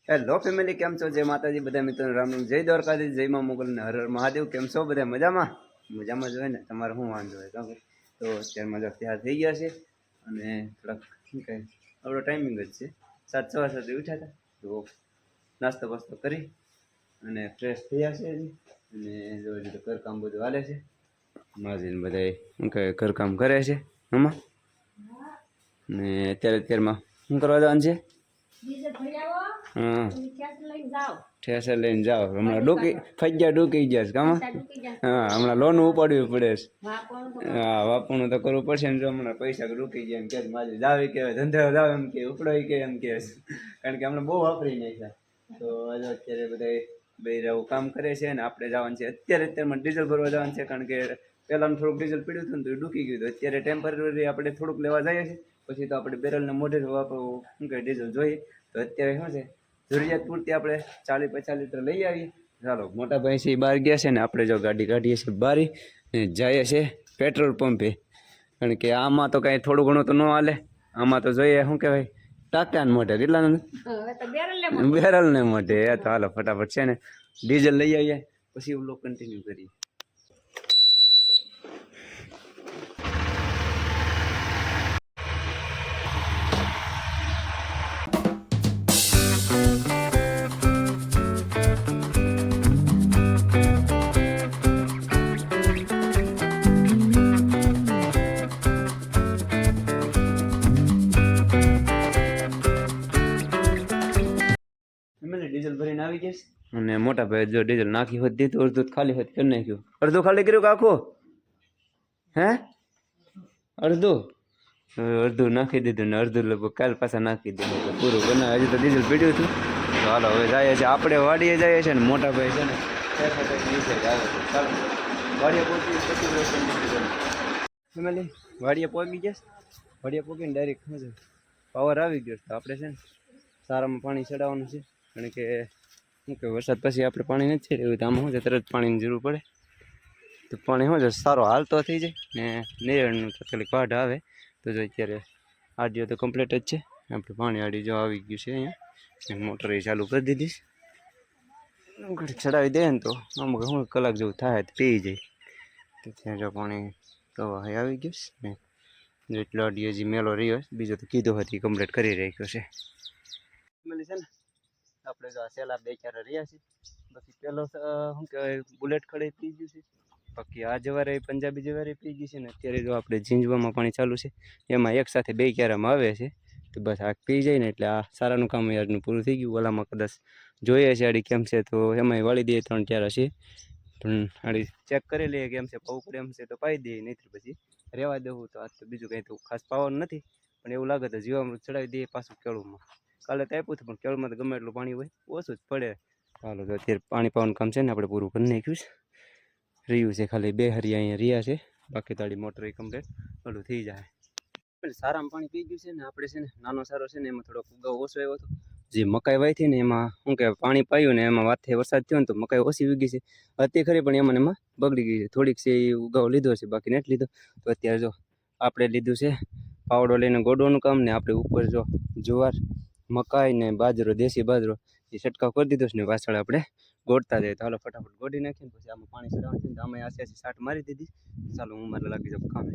Hello family, કેમ છો? જય માતાજી બધા મિત્રો, રામ રામ, જય દ્વારકાધીશ, જય મા મોગલ ને હર હર મહાદેવ. કેમ છો બધા? મજામાં મજામાં જ હોય ને? તમારે શું વાંધો હોય? તો અત્યારે મજા તૈયાર થઈ ગયા છે અને થોડાક શું કહે આપણો ટાઈમિંગ જ છે 7:15 ઉઠ્યા હતા. તો નાસ્તો બાસ્તો કરી અને ફ્રેશ થયા છે અને જો ઘરકામ બધું હાલે છે. માજીને બધા શું કહે ઘરકામ કરે છે આમાં ને અત્યારમાં શું કરવા જવાનું છે? ઠેસર લઈને જાઓ. હમણાં ડૂકી ગયા કામ. હા, હમણાં લોન ઉપાડવી પડે છે. હા, વાપરનું તો કરવું પડશે ને. જો હમણાં પૈસા ડૂકી ગયા એમ કે મારી જાવી કે ધંધા જાવ એમ કે ઉપડાવી કે એમ કે, કારણ કે હમણાં બહુ વાપરી નાખ્યા. તો અત્યારે બધા બે આવું કામ કરે છે ને આપણે જવાનું છે અત્યારમાં ડીઝલ ભરવા જવાનું છે, કારણ કે પહેલાં થોડુંક ડીઝલ પીડ્યું હતું ને તો ડૂકી ગયું હતું. અત્યારે ટેમ્પરરી આપણે થોડુંક લેવા જઈએ છીએ, પછી તો આપણે બેરલને મોઢે વાપરવું શું કહે ડીઝલ જોઈએ. તો અત્યારે શું છે જરૂરિયાત પૂરતી આપણે 40-50 લીટર લઈ આવીએ. ચાલો, મોટા ભાઈ છે એ બહાર ગયા છે ને આપણે જો ગાડી કાઢીએ છીએ બારી ને જઈએ છે પેટ્રોલ પંપે, કારણ કે આમાં તો કાંઈ થોડું ઘણું તો ન હાલે. આમાં તો જોઈએ શું કહેવાય ટાંકાને મોઢે કેટલા બેરલ ને મોઢે. તો હાલો ફટાફટ છે ને ડીઝલ લઈ આવીએ, પછી વ્લોગ કન્ટિન્યુ કરીએ. ડીઝલ ભરીને આવી જઈશ અને મોટા ભાઈ જો ડીઝલ નાખી હોત દીધું, અડધું ખાલી હોત કરી નાખ્યું. અડધું ખાલી કર્યું કે આખું? હે, અડધું નાખી દીધું ને અડધું લગભગ કાલ પાછા નાખી દીધું. પૂરું બનાવે. હજી તો ડીઝલ પીડ્યું હતું. તો હાલો હવે જઈએ છીએ આપણે વાડીએ જઈએ છીએ ને મોટા ભાઈ છે ને નીચે જ આવે છે. ચાલો વાડીએ પહોંચી પછી ફેમિલી વાડીએ પહોંચી ગયા. વાડીએ પહોંચીને ડાયરેક્ટ શું છે પાવર આવી ગયો. તો આપણે છે ને સારામાં પાણી ચડાવવાનું છે, કારણ કે શું કે વરસાદ પછી આપણે પાણી નથી છેડ્યું તો આમાં શું છે તરત પાણીની જરૂર પડે. તો પાણી શું છે સારો હાલતો થઈ જાય ને નિરણનું તો ખાલી પાઢ આવે. તો જો અત્યારે આડીઓ તો કમ્પ્લીટ જ છે. આપણે પાણી આડી જો આવી ગયું છે અહીંયા, મોટર એ ચાલુ કરી દીધી. ચડાવી દે ને તો અમુક શું કલાક જેવું થાય તો પી જાય. તો ત્યાં જો પાણી તો આવી ગયું ને જો એટલો આડીઓ જે મેલો રહ્યો બીજો તો કીધું હતી કમ્પ્લીટ કરી રાખ્યો છે. છે ને આપણે જો સેલા 2-4 રહ્યા છીએ. બાકી પેલો શું કહેવાય બુલેટ ખડે પી ગયું છે. બાકી આ જવારે પંજાબી જવારે પી ગઈ છે ને અત્યારે જો આપણે ઝીંઝવામાં પાણી ચાલુ છે, એમાં એક સાથે 2 ક્યારામાં આવે છે. તો બસ આ પી જાય ને એટલે આ સારાનું કામ યારનું પૂરું થઈ ગયું. ઓલામાં કદાચ જોઈએ છે આડી કેમ છે, તો એમાંય વાળી દઈએ 3 ક્યારા છે. પણ આડી ચેક કરી લઈએ કેમ છે, પાવું પડે એમ છે તો પાઈ દઈએ, નહીં તો પછી રહેવા દેવું. તો આજ તો બીજું કંઈ તો ખાસ પાવાનું નથી, પણ એવું લાગે તો જીવામૃત ચડાવી દઈએ પાછું કેળુમાં. કાલે તો આપ્યું હતું પણ કેળમાં તો ગમે એટલું પાણી હોય ઓછું જ પડે. ચાલો તો અત્યારે પાણી પાવાનું કામ છે ને આપણે પૂરું કરી નાખ્યું છે. રહ્યું છે ખાલી 2 હરિયા અહીંયા રહ્યા છે, બાકી તાળી મોટર એ કમ્પ્લીટ ઓલું થઈ જાય. સારામાં પાણી પી ગયું છે ને આપણે છે ને નાનો સારો છે ને એમાં થોડોક ઉગાવ ઓછો આવ્યો હતો. જે મકાઈ વાવી હતી ને એમાં શું કે પાણી પાયું ને એમાં વાથે વરસાદ થયો ને તો મકાઈ ઓછી ઉગી છે. હતી ખરી પણ એમાં બગડી ગઈ છે. થોડીક છે એ ઉગાવ લીધો છે, બાકી નથી લીધો. તો અત્યારે જો આપણે લીધું છે પાવડો લઈને ગોડવાનું કામ ને આપણે ઉપર જો જુવાર મકાઈ ને બાજરો દેશી બાજરો એ છંટકાવ કરી દીધો છે ને પાછળ આપણે ગોળતા જાય. તો હાલો ફટાફટ ગોળી નાખીને પછી આમાં પાણી ચડાવવાનું છે. આમાં આસે સાટ મારી દીધી. ચાલો હું મારે લાગી જાઉં કામે.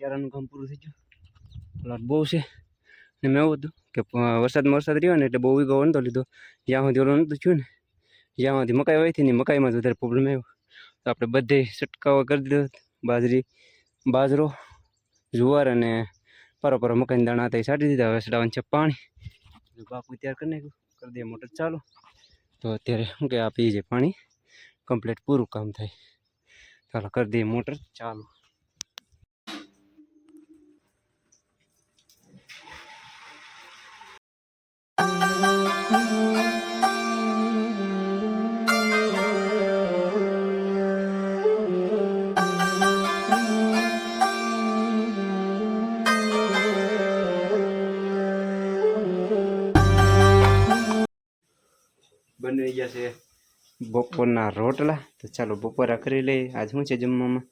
ક્યારાનું કામ પૂરું થઈ ગયું. પ્લોટ બહુ છે ને મેં એવું હતું કે વરસાદ રહ્યો ને એટલે બહુ વિગો નતો લીધો. જ્યાં સુધી ઓલું નહોતું થયું ને જ્યાં સુધી મકાઈ હોય હતી ને મકાઈમાં જ વધારે પ્રોબ્લેમ આવ્યો. તો આપણે બધે છંટકાવ કરી દીધો. બાજરો જુવાર અને પરો મકાઈના દાણા હતા એ છાંટી દીધા. હવે ચડાવવાનું છે પાણી. બાપુ તૈયાર કરી નાખ્યું, કરી દે મોટર ચાલુ તો અત્યારે શું કે આ પી જાય પાણી કમ્પ્લીટ પૂરું કામ થાય. ચાલો કરી દઈએ મોટર ચાલુ. બની ગયા છે બપોરના રોટલા. તો ચાલો બપોરા કરી લઈએ. આજ શું છે જમવામાં?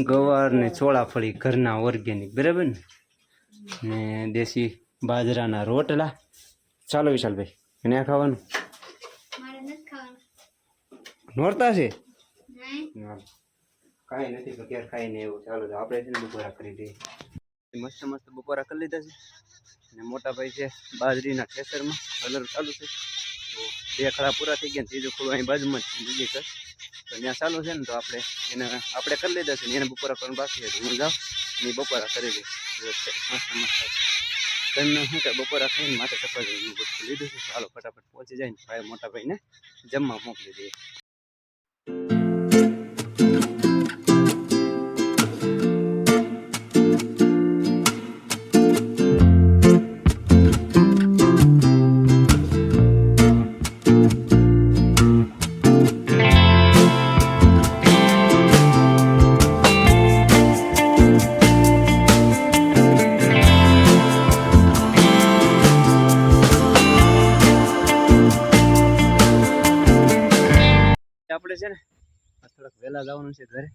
ગવાર ને ચોળાફળી ઘરના ઓર્ગેનિક, બરાબર ને, ને દેશી બાજરાના રોટલા. ચાલો વિશાલભાઈ, એને આ ખાવાનું નોરતા છે? કાંઈ નથી તો ક્યારે ખાઈને એવું. ચાલો તો આપણે છે ને બપોરા કરી દઈએ. મસ્ત મસ્ત બપોરા કરી લીધા છે. અને મોટા ભાઈ છે બાજરીના ખેતરમાં કલર ચાલુ છે. તો 2 ખડા પૂરા થઈ ગયા. ત્રીજું ખોલું અહીં બાજુમાં જ બીજી કર તો ત્યાં ચાલુ છે ને. તો આપણે કરી લીધા છે ને એને બપોરા કરવાનું બાકી છે. હું જાઉં ને બપોરા કરી દઈશ. મસ્ત મસ્ત તમને શું કે બપોરા ખાઈને માથે ચપાતી બધું લીધું છે. ચાલો ફટાફટ પહોંચી જાય ને ભાઈ મોટા ભાઈને જમવા મોકલી દઈએ. આપણે છે ને થોડાક વહેલા જવાનું છે ઘરે,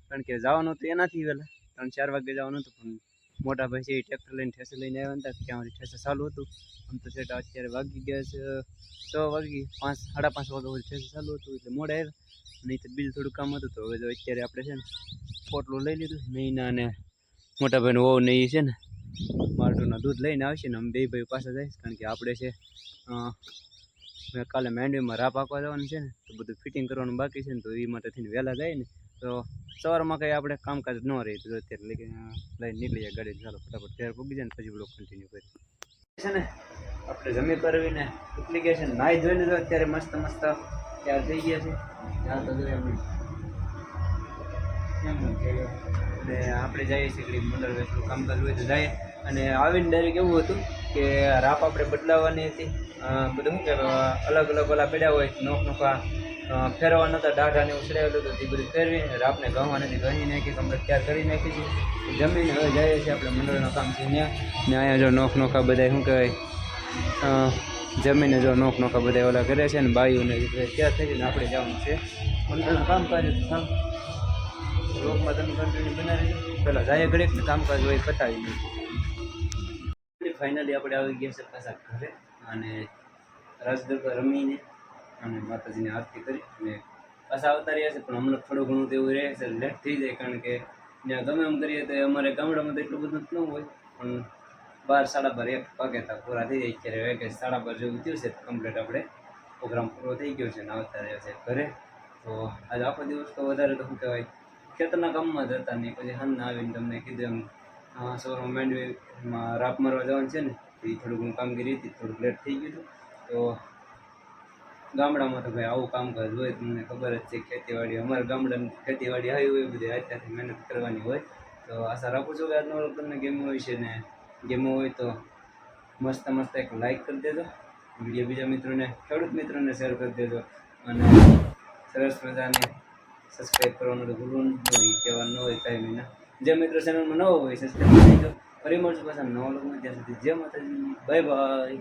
કારણ કે જવાનું તો એનાથી વહેલા 3-4 વાગે જવાનું હતું. પણ મોટા ભાઈ છે એ ટ્રેક્ટર લઈને ઠેસર લઈને આવ્યા હતા. ત્યાં ઠેસર ચાલુ હતું. આમ તો સેટ અત્યારે વાગી ગયા છે 6 વાગી 5-5:30 વાગ્યા ઠેસર ચાલુ હતું એટલે મોડા આવ્યા. નહીં તો બીજું થોડું કામ હતું. તો હવે તો અત્યારે આપણે છે ને પોટલું લઈ લીધું. નહીંના અને મોટા ભાઈનું વહુ ને એ છે ને માટુંના દૂધ લઈને આવશે ને અમે 2 ભાઈ પાછા જઈશ. કારણ કે આપણે છે કાલે માંડવીમાં રાપ આપવા જવાનું છે ને. તો બધું ફિટિંગ કરવાનું બાકી છે ને. તો એ માટે થઈને વહેલા જાય ને તો સવારમાં કંઈ આપણે કામકાજ ન રહે. તો અત્યારે લઈને નીકળી જાય ગાડી. ચાલો ફટાફટ ઘેર પૂગી જાય ને પછી બ્લોગ કન્ટિન્યુ કરી છે ને. આપણે જમી કરવીને ઉતરી ગયા છે ને. નાહી ધોઈને તો અત્યારે મસ્ત મસ્ત તૈયાર થઈ ગયા છે. ત્યાં તો જોઈએ આપણે જઈએ છીએ મંડળ વેચનું કામકાજ હોય તો જાય. અને આવીને ડાયરેક્ટ એવું હતું કે રાપ આપણે બદલાવવાની હતી. બધું શું કે અલગ અલગ ઓલા પડ્યા હોય નોખા ફેરવા નહોતા. દાઢાને એવું ચડાવેલું હતું. એ બધું ફેરવી રાપને ઘઉંવા નથી ઘણી નાખી કમ્પ્લીટ તૈયાર કરી નાખી છે. જમીને હવે જઈએ છીએ આપણે મંડળનું કામ છે ત્યાં. ને અહીંયા જો નોખા બધા શું કહેવાય જમીને જો નોખા બધા ઓલા કરે છે ને બાયુને તૈયાર થઈ ને આપણે જવાનું છે મંડળનું કામકાજ. રોગમાં તમે કન્ટિન્યુ બનાવી પહેલાં જાય ઘડીક કામકાજ હોય પતાવી નહીં. ફાઇનલી આપણે આવી ગયા છે પાછા ઘરે. અને રાસ ગરબા રમીને અને માતાજીને આરતી કરી અને પાછા આવતા રહ્યા છે. પણ હમણાં થોડું ઘણું તો એવું રહે છે, લેટ થઈ જાય. કારણ કે ત્યાં ગમે એમ કરીએ તો અમારે ગામડામાં તો એટલું બધું ન હોય. પણ 12-12:30 1 વાગે તક પૂરા થઈ જાય. અત્યારે વાગે 12:30 જેવું થયું છે. કમ્પ્લીટ આપણે પ્રોગ્રામ પૂરો થઈ ગયો છે ને આવતા રહ્યા છે ઘરે. તો આજે આખો દિવસ તો વધારે તો શું કહેવાય ખેતરના કામમાં જ હતા. નહીં પછી હાલના આવીને તમને કીધું એમ સવારમાં માંડવીમાં રાપ મારવા જવાનું છે ને. એ થોડું ઘણું કામગીરી હતી, થોડુંક લેટ થઈ ગયું હતું. તો ગામડામાં તો ભાઈ આવું કામકાજ હોય. તમને ખબર જ છે ખેતીવાડી અમારા ગામડાની ખેતીવાડી આવી હોય બધી અત્યારથી મહેનત કરવાની હોય. તો આશા રાખું છું કે આજનો વ્લોગ તમને ગમ્યો હોય છે. ને ગમ્યો હોય તો મસ્ત મસ્ત એક લાઇક કરી દેજો. વિડીયો બીજા મિત્રોને ખેડૂત મિત્રોને શેર કરી દેજો. અને સરસ મજાને સબસ્ક્રાઈબ કરવાનું તો ભૂલવું નહીં. કહેવાનું ન હોય કાંઈ મહિના જે મિત્રો ચેનલમાં નવો હોય સબસ્ક્રાઈબ કરી દેજો. ફરી મળશું પાછા નવા વ્લોગમાં. ત્યાં સુધી જય માતાજી, બાય બાય.